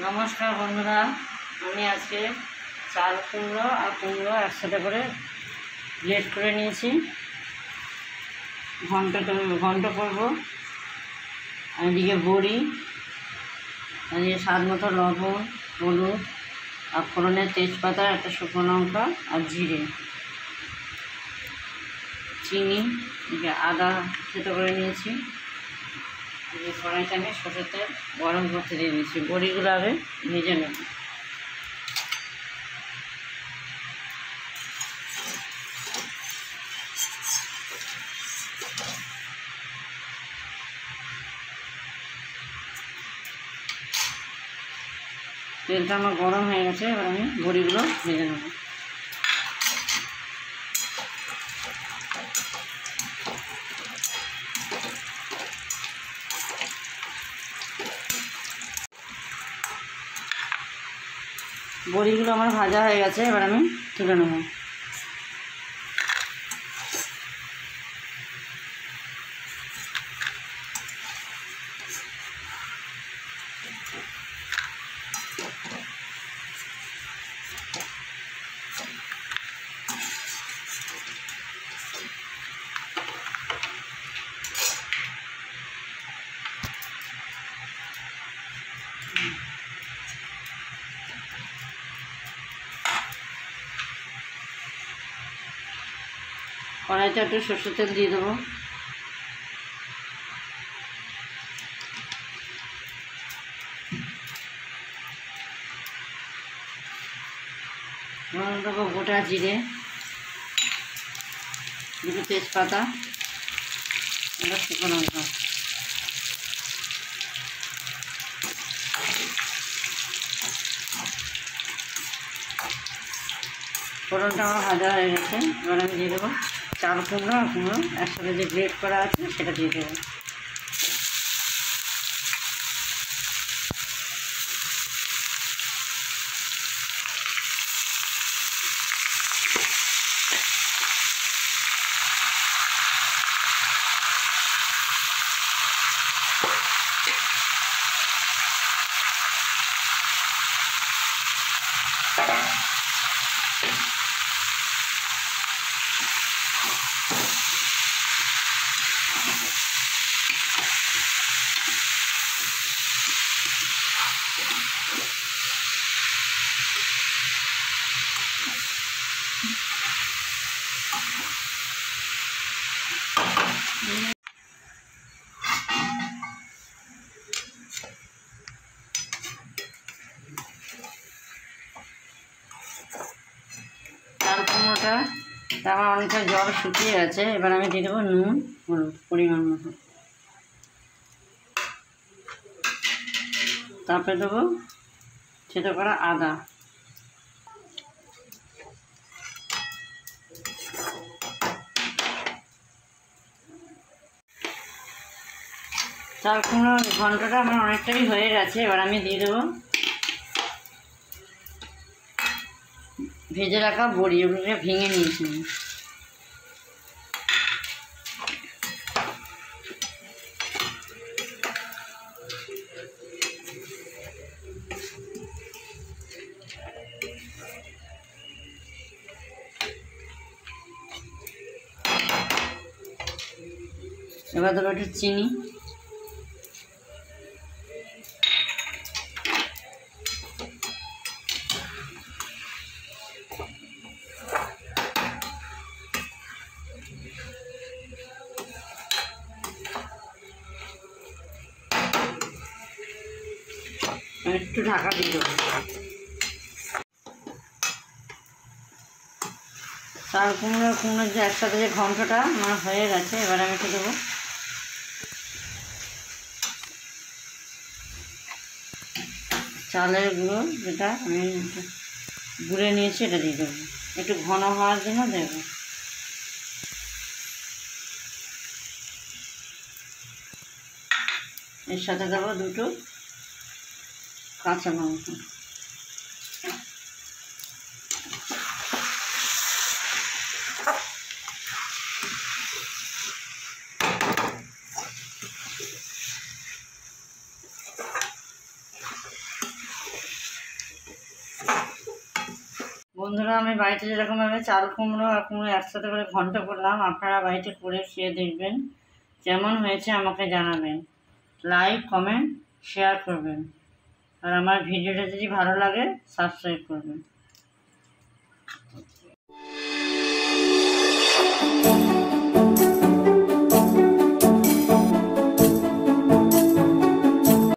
নমস্কার বন্ধুরা, আমি আজকে চাল কুমড়ো আর কুমড়ো একসাথে করে গ্রেট করে নিয়েছি। ঘন্ট করব। এদিকে বড়ি, এদিকে স্বাদ মতো লবণ, হলুদ আর ফোড়নের তেজপাতা, একটা শুকনো লঙ্কা আর জিরে, চিনি, এদিকে আদা থেতো করে নিয়েছি। এই কড়াইতে আমি সরষের তেল গরম করতে দিয়ে দিয়েছি। বড়িগুলো আগে ভেজে নেব। তেলটা আমার গরম হয়ে গেছে, এবার আমি বড়িগুলো ভেজে নেব। বড়িগুলো আমার ভাজা হয়ে গেছে, এবার আমি তুলে নেব। কড়াইতে একটু সরষের তেল দিয়ে দেবো। দেবো গোটা জিরে, দুটো তেজপাতা, একটা শুকনো লঙ্কা। ফোড়নটা আমার ভাজা হয়ে গেছে, এবার আমি দিয়ে দেবো চাল কুমড়ো আর কুমড়ো একসাথে যে গ্রেট করা আছে সেটা দিয়ে দেবো। চাল কুমড়োটা আমার অনেকটা জল শুকিয়ে গেছে, এবার আমি দিয়ে দেবো নুন, হলুদ পরিমাণ মতো। তারপরে দেবো থেতো করা আদা, চাল কুমড়ো ঘন্টটা আমার অনেকটাই হয়ে গেছে, এবার আমি দিয়ে দেবো ভেজে রাখা বড়ি, ওগুলোকে ভেঙে নিয়েছি। এবার দেবো একটু চিনি, একটু ঢাকা দিয়ে দেবো। চাল কুমড়োর যে একসাথে যে ঘন্টটা আমার হয়ে গেছে, এবার আমি একটু দেবো চালের গুঁড়ো, যেটা আমি গুঁড়ে নিয়েছি এটা দিয়ে দেবো, একটু ঘন হওয়ার জন্য দেবো। এর সাথে দেবো দুটো কাঁচা লঙ্কা। বন্ধুরা, আমি বাড়িতে যেরকমভাবে চাল কুমড়ো আর কুমড়ো একসাথে করে ঘন্ট করলাম, আপনারা বাড়িতে করে খেয়ে দেখবেন। কেমন হয়েছে আমাকে জানাবেন। লাইক, কমেন্ট, শেয়ার করবেন। আর আমার ভিডিওটা যদি ভালো লাগে সাবস্ক্রাইব করবেন।